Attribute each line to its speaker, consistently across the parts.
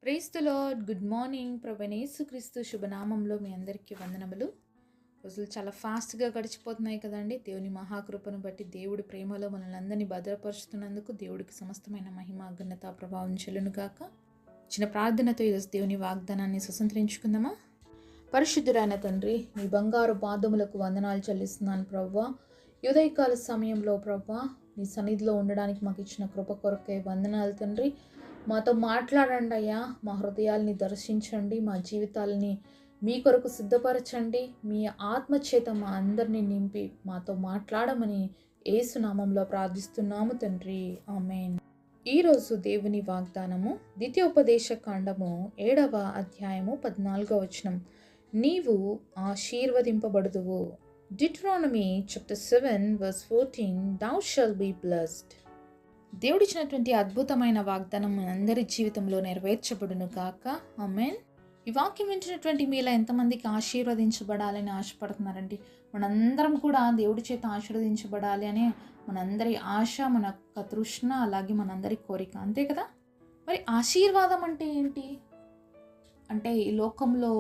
Speaker 1: Praise the Lord. Good morning. ప్రభువైన యేసుక్రీస్తు శుభనామంలో మీ అందరికీ వందనములు. రోజులు చాలా ఫాస్ట్గా గడిచిపోతున్నాయి కదండి. దేవుని మహాకృపను బట్టి దేవుడి ప్రేమలో మనల్ని అందరినీ భద్రపరుస్తున్నందుకు దేవుడికి సమస్తమైన మహిమ ఘనత ప్రభావం చెల్లును గాక. చిన్న ప్రార్థనతో ఈరోజు దేవుని వాగ్దానాన్ని స్వతంత్రించుకుందామా. పరిశుద్ధుడైన తండ్రి, మీ బంగారు పాదములకు వందనాలు చెల్లిస్తున్నాను ప్రవ్వా. ఉదయకాల సమయంలో ప్రవ్వా నీ సన్నిధిలో ఉండడానికి మాకు ఇచ్చిన కృప కొరకే వందనాలు తండ్రి. మాతో మాట్లాడండి అయ్యా. మా హృదయాల్ని దర్శించండి, మా జీవితాలని మీ కొరకు సిద్ధపరచండి. మీ ఆత్మచేత మా అందరినీ నింపి మాతో మాట్లాడమని యేసునామంలో ప్రార్థిస్తున్నాము తండ్రి, ఆమేన్. ఈరోజు దేవుని వాగ్దానము ద్వితీయోపదేశ కాండము 7వ అధ్యాయము 14వ వచనం. నీవు ఆశీర్వదింపబడుదువు. Deuteronomy chapter 7 verse 14, thou shall be blessed. దేవుడిచ్చినటువంటి అద్భుతమైన వాగ్దానం మనందరి జీవితంలో నెరవేర్చబడును గాక, ఆమేన్. ఈ వాక్యం వింటున్నటువంటి మీలో ఎంతమందికి ఆశీర్వదించబడాలని ఆశపడుతున్నారండి? మనందరం కూడా దేవుడి చేత ఆశీర్వదించబడాలి అనే మనందరి ఆశ, మన యొక్క తృష్ణ, అలాగే మనందరి కోరిక, అంతే కదా. మరి ఆశీర్వాదం అంటే ఏంటి? అంటే ఈ లోకంలో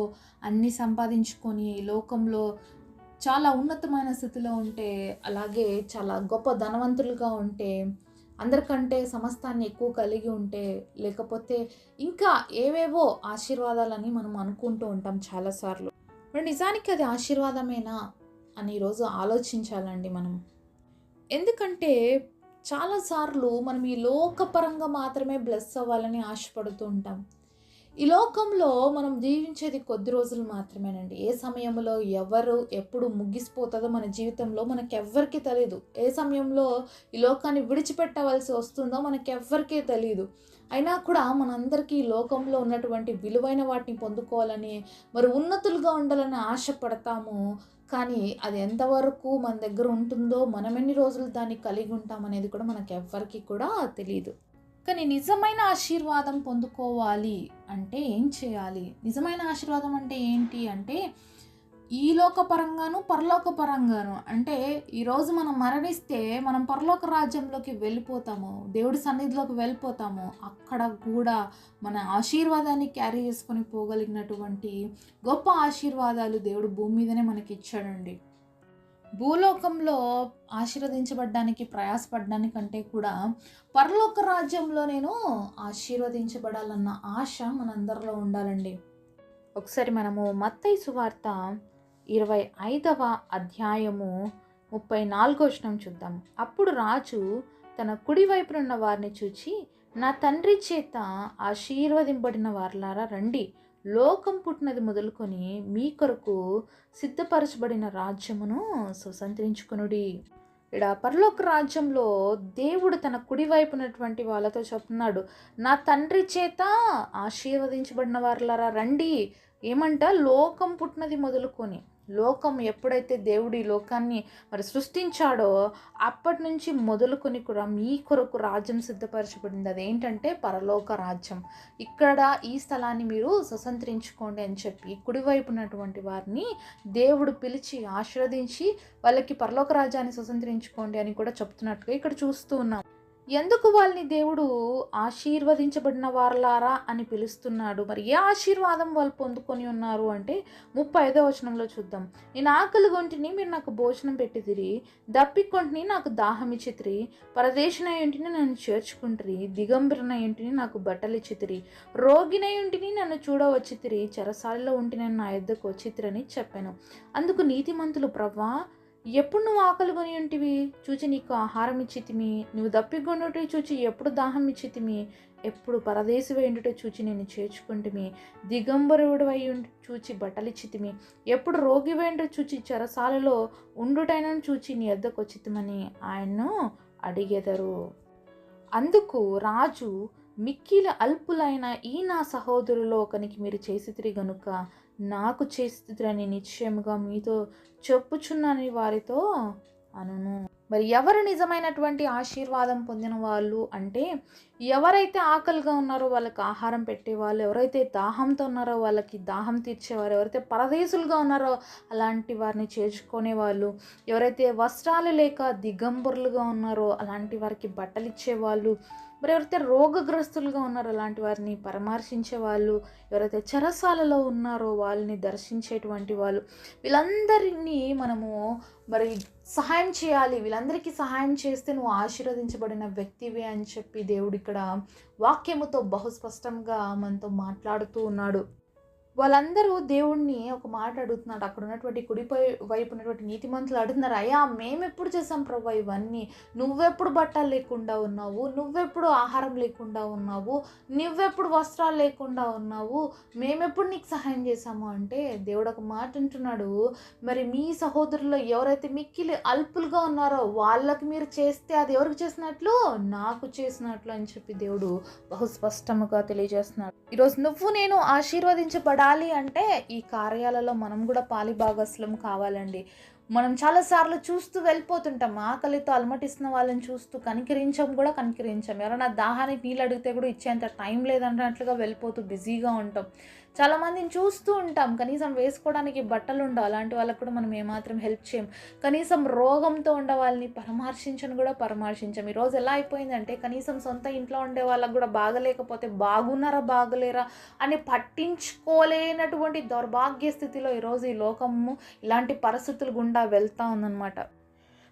Speaker 1: అన్నీ సంపాదించుకొని, ఈ లోకంలో చాలా ఉన్నతమైన స్థితిలో ఉంటే, అలాగే చాలా గొప్ప ధనవంతులుగా ఉంటే, అందరికంటే సమస్తాన్ని ఎక్కువ కలిగి ఉంటే, లేకపోతే ఇంకా ఏవేవో ఆశీర్వాదాలని మనం అనుకుంటూ ఉంటాం చాలాసార్లు. మరి నిజానికి అది ఆశీర్వాదమేనా అని ఈరోజు ఆలోచించాలండి మనం. ఎందుకంటే చాలాసార్లు మనం ఈ లోకపరంగా మాత్రమే బ్లెస్ అవ్వాలని ఆశపడుతూ ఉంటాం. ఈ లోకంలో మనం జీవించేది కొద్ది రోజులు మాత్రమేనండి. ఏ సమయంలో ఎవరు ఎప్పుడు ముగిసిపోతుందో మన జీవితంలో మనకెవ్వరికీ తెలియదు. ఏ సమయంలో ఈ లోకాన్ని విడిచిపెట్టవలసి వస్తుందో మనకెవ్వరికీ తెలియదు. అయినా కూడా మనందరికీ ఈ లోకంలో ఉన్నటువంటి విలువైన వాటిని పొందుకోవాలని, మరి ఉన్నతులుగా ఉండాలని ఆశపడతాము. కానీ అది ఎంతవరకు మన దగ్గర ఉంటుందో, మనం ఎన్ని రోజులు దాన్ని కలిగి ఉంటామనేది కూడా మనకెవ్వరికీ కూడా తెలియదు. కానీ నిజమైన ఆశీర్వాదం పొందుకోవాలి అంటే ఏం చేయాలి? నిజమైన ఆశీర్వాదం అంటే ఏంటి అంటే, ఈ లోకపరంగాను పరలోకపరంగాను. అంటే ఈరోజు మనం మరణిస్తే మనం పరలోక రాజ్యంలోకి వెళ్ళిపోతాము, దేవుడి సన్నిధిలోకి వెళ్ళిపోతాము. అక్కడ కూడా మన ఆశీర్వాదాన్ని క్యారీ చేసుకొని పోగలిగినటువంటి గొప్ప ఆశీర్వాదాలు దేవుడు భూమి మీదనే మనకి ఇచ్చాడండి. భూలోకంలో ఆశీర్వదించబడ్డానికి ప్రయాసపడడానికంటే కూడా పరలోక రాజ్యంలో నేను ఆశీర్వదించబడాలన్న ఆశ మనందరిలో ఉండాలండి. ఒకసారి మనము మత్తయి సువార్త 25వ అధ్యాయము 34వ వచనం చూద్దాం. అప్పుడు రాజు తన కుడివైపునున్న వారిని చూచి, నా తండ్రి చేత ఆశీర్వదింపబడిన వారలారా రండి, లోకం పుట్టినది మొదలుకొని మీ కొరకు సిద్ధపరచబడిన రాజ్యమును స్వతంత్రించుకొనుడి. ఇక్కడ పరలోక రాజ్యంలో దేవుడు తన కుడివైపునటువంటి వాళ్ళతో చెప్తున్నాడు, నా తండ్రి చేత ఆశీర్వదించబడిన వారలారా రండి. ఏమంట? లోకం పుట్టినది మొదలుకొని. లోకం ఎప్పుడైతే దేవుడు ఈ లోకాన్ని మరి సృష్టించాడో అప్పటి నుంచి మొదలుకొని కూడా మీ కొరకు రాజ్యం సిద్ధపరచబడింది. అదేంటంటే పరలోక రాజ్యం. ఇక్కడ ఈ స్థలాన్ని మీరు స్వతంత్రించుకోండి అని చెప్పి కుడివైపు ఉన్నటువంటి వారిని దేవుడు పిలిచి ఆశీర్వదించి వాళ్ళకి పరలోక రాజ్యాన్ని స్వతంత్రించుకోండి అని కూడా చెప్తున్నట్టుగా ఇక్కడ చూస్తూ ఉన్నాం. ఎందుకు వాళ్ళని దేవుడు ఆశీర్వదించబడిన వారలారా అని పిలుస్తున్నాడు? మరి ఏ ఆశీర్వాదం వాళ్ళు పొందుకొని ఉన్నారు అంటే 35వ వచనంలో చూద్దాం. నేను ఆకలిగొంటిని, మీరు నాకు భోజనం పెట్టిదిరి, దప్పికొంటిని, నాకు దాహం ఇచ్చితిరి, పరదేశినై ఉంటిని, నన్ను చేర్చుకుంటురి, దిగంబరినై ఉంటిని, నాకు బట్టలు ఇచ్చితిరి, రోగినై ఉంటిని, నన్ను చూడవచ్చితిరి, చెరసాలలో ఉంటిని, నా యొద్దకు వచ్చితిరని చెప్పాను. అందుకు నీతిమంతులు, ప్రవ్వా, ఎప్పుడు నువ్వు ఆకలిగొని ఉంటివి, చూచి నీకు ఆహారం ఇచ్చితిమి, నువ్వు దప్పికొనుట చూచి ఎప్పుడు దాహం ఇచ్చితిమి, ఎప్పుడు పరదేశి వేయుట చూచి నేను చేర్చుకుంటుమి, దిగంబరుడు అయి చూచి బట్టలిచ్చితిమి, ఎప్పుడు రోగి వేండు చూచి చెరసాలలో ఉండుటైనను చూచి నీ యొద్దకు వచ్చితిమని ఆయన్ను అడిగెదరు. అందుకు రాజు, మిక్కిలి అల్పులైన ఈ నా సహోదరులో ఒకనికి మీరు చేసితిరి గనుక నాకు చేసితిరని నిశ్చయముగా మీతో చెప్పుచున్నానని వారితో అనును. మరి ఎవరు నిజమైనటువంటి ఆశీర్వాదం పొందిన వాళ్ళు అంటే, ఎవరైతే ఆకలిగా ఉన్నారో వాళ్ళకి ఆహారం పెట్టేవాళ్ళు, ఎవరైతే దాహంతో ఉన్నారో వాళ్ళకి దాహం తీర్చేవారు, ఎవరైతే పరదేశులుగా ఉన్నారో అలాంటి వారిని చేర్చుకునే వాళ్ళు, ఎవరైతే వస్త్రాలు లేక దిగంబరులుగా ఉన్నారో అలాంటి వారికి బట్టలు ఇచ్చేవాళ్ళు, మరి ఎవరైతే రోగగ్రస్తులుగా ఉన్నారో అలాంటి వారిని పరామర్శించే వాళ్ళు, ఎవరైతే చెరసాలలో ఉన్నారో వాళ్ళని దర్శించేటువంటి వాళ్ళు, వీళ్ళందరినీ మనము మరి సహాయం చేయాలి. వీళ్ళందరికీ సహాయం చేస్తే నువ్వు ఆశీర్వదించబడిన వ్యక్తివే అని చెప్పి దేవుడు ఇక్కడ వాక్యముతో బహుస్పష్టంగా మనతో మాట్లాడుతూ ఉన్నాడు. వాళ్ళందరూ దేవుణ్ణి ఒక మాట అడుగుతున్నాడు. అక్కడ ఉన్నటువంటి కుడిపై వైపు ఉన్నటువంటి నీతిమంతులు అడుగుతున్నారు, అయ్యా మేమెప్పుడు చేసాం ప్రభా ఇవన్నీ? నువ్వెప్పుడు బట్టలు లేకుండా ఉన్నావు? నువ్వెప్పుడు ఆహారం లేకుండా ఉన్నావు? నువ్వెప్పుడు వస్త్రాలు లేకుండా ఉన్నావు? మేమెప్పుడు నీకు సహాయం చేశాము అంటే దేవుడు ఒక మాట అంటున్నాడు, మరి మీ సహోదరుల్లో ఎవరైతే మిక్కిలి అల్పులుగా ఉన్నారో వాళ్ళకి మీరు చేస్తే అది ఎవరికి చేసినట్లు? నాకు చేసినట్లు అని చెప్పి దేవుడు బహుస్పష్టముగా తెలియజేస్తున్నాడు. ఈరోజు నువ్వు నేను ఆశీర్వదించబడాలి అంటే ఈ కార్యాలలో మనం కూడా పాలిభాగస్లం కావాలండి. మనం చాలాసార్లు చూస్తూ వెళ్ళిపోతుంటాం. ఆకలితో అలమటిస్తున్న వాళ్ళని చూస్తూ కనికరించం. ఎవరైనా దాహానికి నీళ్ళు అడిగితే కూడా ఇచ్చేంత టైం లేదన్నట్లుగా వెళ్ళిపోతూ బిజీగా ఉంటాం. చాలామందిని చూస్తూ ఉంటాం, కనీసం వేసుకోవడానికి బట్టలు ఉండవు. అలాంటి వాళ్ళకు కూడా మనం ఏమాత్రం హెల్ప్ చేయం. కనీసం రోగంతో ఉండే వాళ్ళని పరామర్శించం. ఈరోజు ఎలా అయిపోయిందంటే కనీసం సొంత ఇంట్లో ఉండే వాళ్ళకు కూడా బాగలేకపోతే బాగున్నారా బాగలేరా అని పట్టించుకోలేనటువంటి దౌర్భాగ్య స్థితిలో ఈరోజు ఈ లోకము ఇలాంటి పరిస్థితులు గుండా వెళ్తూ ఉందన్నమాట.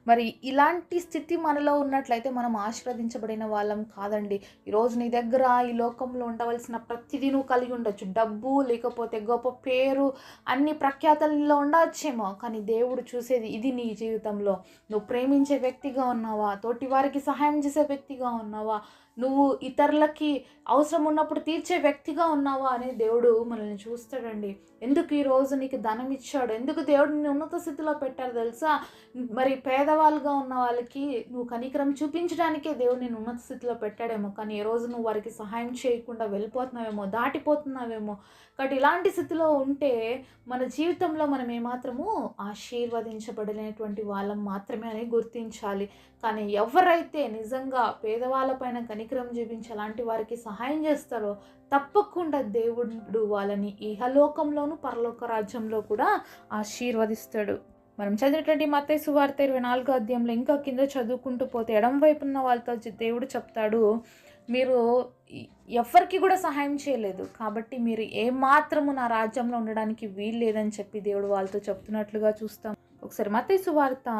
Speaker 1: మరి ఇలాంటి స్థితి మనలో ఉన్నట్లయితే మనం ఆశీర్వదించబడిన వాళ్ళం కాదండి. ఈరోజు నీ దగ్గర ఈ లోకంలో ఉండవలసిన ప్రతిదీ నువ్వు కలిగి ఉండొచ్చు. డబ్బు, లేకపోతే గొప్ప పేరు, అన్ని ప్రఖ్యాతల్లో ఉండవచ్చేమో, కానీ దేవుడు చూసేది ఇది. నీ జీవితంలో నువ్వు ప్రేమించే వ్యక్తిగా ఉన్నావా? తోటి వారికి సహాయం చేసే వ్యక్తిగా ఉన్నావా? నువ్వు ఇతరులకి అవసరం ఉన్నప్పుడు తీర్చే వ్యక్తిగా ఉన్నావా అని దేవుడు మనల్ని చూస్తాడండి. ఎందుకు ఈరోజు నీకు ధనం ఇచ్చాడు? ఎందుకు దేవుడు నిన్ను ఉన్నత స్థితిలో పెట్టారు తెలుసా? మరి పేదవాళ్ళుగా ఉన్న వాళ్ళకి నువ్వు కనికరం చూపించడానికే దేవుడు నేను ఉన్నత స్థితిలో పెట్టాడేమో, కానీ ఈ రోజు నువ్వు వారికి సహాయం చేయకుండా వెళ్ళిపోతున్నావేమో, దాటిపోతున్నావేమో. కాబట్టి ఇలాంటి స్థితిలో ఉంటే మన జీవితంలో మనం ఏమాత్రము ఆశీర్వదించబడలేనటువంటి వాళ్ళం మాత్రమే అని గుర్తించాలి. కానీ ఎవరైతే నిజంగా పేదవాళ్ళపైన కనికరం చూపించి అలాంటి వారికి సహాయం చేస్తారో తప్పకుండా దేవుడు వాళ్ళని ఇహలోకంలోను పరలోక రాజ్యంలో కూడా ఆశీర్వదిస్తాడు. మనం చదివినటువంటి మత్తయి సువార్త 24వ అధ్యాయంలో ఇంకా కింద చదువుకుంటూ పోతే ఎడమ వైపు ఉన్న వాళ్ళతో దేవుడు చెప్తాడు, మీరు ఎవరికి కూడా సహాయం చేయలేదు కాబట్టి మీరు ఏమాత్రము నా రాజ్యంలో ఉండడానికి వీలు లేదని చెప్పి దేవుడు వాళ్ళతో చెప్తున్నట్లుగా చూస్తాం. ఒకసారి మత్తయి సువార్త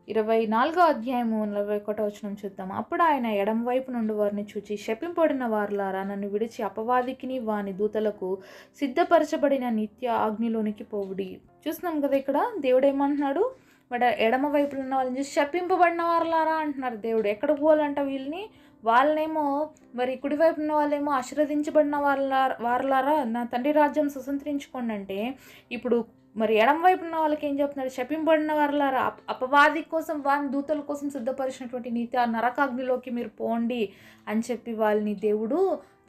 Speaker 1: 24వ అధ్యాయము 41వ వచనం చూద్దాం. అప్పుడు ఆయన ఎడమ వైపు నుండి వారిని చూచి, శపింపబడిన వారులారా, నన్ను విడిచి అపవాదికిని వాని దూతలకు సిద్ధపరచబడిన నిత్య అగ్నిలోనికి పోవుడి. చూస్తున్నాం కదా ఇక్కడ దేవుడు ఏమంటున్నాడు? బట్ ఎడమ వైపులో ఉన్న వాళ్ళని చూసి శపింపబడిన వారులారా అంటున్నారు దేవుడు. ఎక్కడ పోవాలంట వీళ్ళని? వాళ్ళనేమో మరి కుడివైపు ఉన్న వాళ్ళేమో ఆశీర్వదించబడిన వారులారా నా తండ్రి రాజ్యం స్వతంత్రించుకోండి అంటే, ఇప్పుడు మరి ఎడమ వైపు ఉన్న వాళ్ళకి ఏం చెప్తున్నాడు? శపింపబడిన వారులారా, అపవాది కోసం వాని దూతల కోసం సిద్ధపరిచినటువంటి నీతి నరకాగ్నిలోకి మీరు పోండి అని చెప్పి వాళ్ళని దేవుడు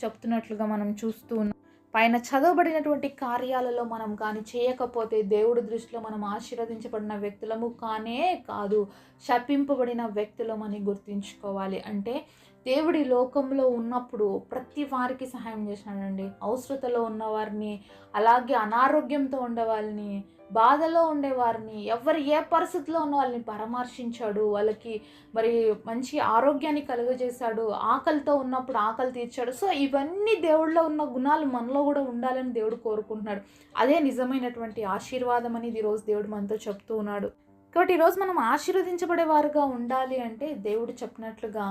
Speaker 1: చెప్తున్నట్లుగా మనం చూస్తూ ఉన్నాం. పైన చదవబడినటువంటి కార్యాలలో మనం కానీ చేయకపోతే దేవుడి దృష్టిలో మనం ఆశీర్వదించబడిన వ్యక్తులము కానే కాదు, శపింపబడిన వ్యక్తులమని గుర్తుంచుకోవాలి. అంటే దేవుడి లోకంలో ఉన్నప్పుడు ప్రతి వారికి సహాయం చేసినాడండి. అవసరతలో ఉన్నవారిని, అలాగే అనారోగ్యంతో ఉండేవాళ్ళని, బాధలో ఉండేవారిని, ఎవరు ఏ పరిస్థితిలో ఉన్న వాళ్ళని పరామర్శించాడు. వాళ్ళకి మరి మంచి ఆరోగ్యాన్ని కలుగజేశాడు. ఆకలితో ఉన్నప్పుడు ఆకలి తీర్చాడు. సో ఇవన్నీ దేవుడిలో ఉన్న గుణాలు మనలో కూడా ఉండాలని దేవుడు కోరుకుంటున్నాడు. అదే నిజమైనటువంటి ఆశీర్వాదం అనేది ఈరోజు దేవుడు మనతో చెప్తూ ఉన్నాడు. కాబట్టి ఈరోజు మనం ఆశీర్వదించబడే వారుగా ఉండాలి అంటే దేవుడు చెప్పినట్లుగా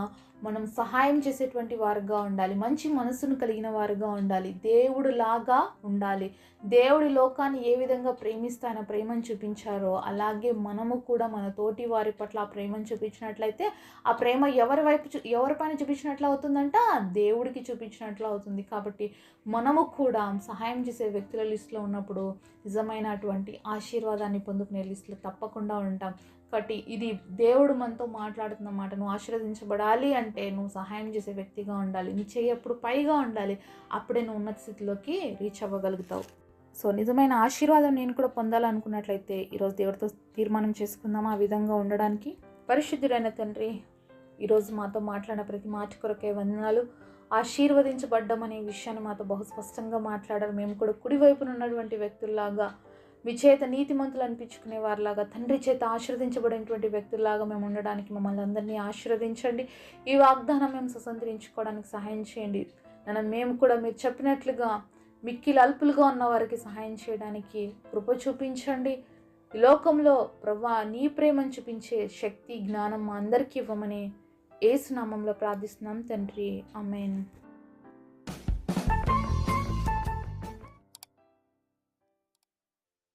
Speaker 1: మనం సహాయం చేసేటువంటి వారుగా ఉండాలి. మంచి మనసును కలిగిన వారుగా ఉండాలి. దేవుడు లాగా ఉండాలి. దేవుడి లోకాన్ని ఏ విధంగా ప్రేమిస్తే ఆయన ప్రేమను చూపించారో అలాగే మనము కూడా మన తోటి వారి పట్ల ఆ ప్రేమను చూపించినట్లయితే ఆ ప్రేమ ఎవరిపైన చూపించినట్లు అవుతుందంట? దేవుడికి చూపించినట్లు అవుతుంది. కాబట్టి మనము కూడా సహాయం చేసే వ్యక్తుల లిస్టులో ఉన్నప్పుడు నిజమైనటువంటి ఆశీర్వాదాన్ని పొందుకునే లిస్టులో తప్పకుండా ఉంటాం. కాబట్టి ఇది దేవుడు మనతో మాట్లాడుతున్న మాట. నువ్వు ఆశీర్వదించబడాలి అంటే నువ్వు సహాయం చేసే వ్యక్తిగా ఉండాలి. నీ చెయ్యి ఎప్పుడు పైగా ఉండాలి. అప్పుడే నువ్వు ఉన్నత స్థితిలోకి రీచ్ అవ్వగలుగుతావు. సో నిజమైన ఆశీర్వాదం నేను కూడా పొందాలనుకున్నట్లయితే ఈరోజు దేవుడితో తీర్మానం చేసుకుందామా ఆ విధంగా ఉండడానికి. పరిశుద్ధుడైన తండ్రి, ఈరోజు మాతో మాట్లాడిన ప్రతి మాట కొరకే వందనాలు. ఆశీర్వదించబడ్డం అనే విషయాన్ని మాతో బహుస్పష్టంగా మాట్లాడారు. మేము కూడా కుడివైపున ఉన్నటువంటి వ్యక్తుల్లాగా మీ చేత నీతిమంతులు అనిపించుకునే వారిలాగా, తండ్రి చేత ఆశీర్వదించబడినటువంటి వ్యక్తుల్లాగా మేము ఉండడానికి మమ్మల్ని అందరినీ ఆశీర్వదించండి. ఈ వాగ్దానం మేము స్వతంత్రించుకోవడానికి సహాయం చేయండి. మేము కూడా మీరు చెప్పినట్లుగా మిక్కిలి అల్పులుగా ఉన్న వారికి సహాయం చేయడానికి కృప చూపించండి. ఈ లోకంలో ప్రభువా నీ ప్రేమను చూపించే శక్తి, జ్ఞానం మా అందరికీ ఇవ్వమని యేసు నామంలో ప్రార్థిస్తున్నాం తండ్రి. ఆమేన్.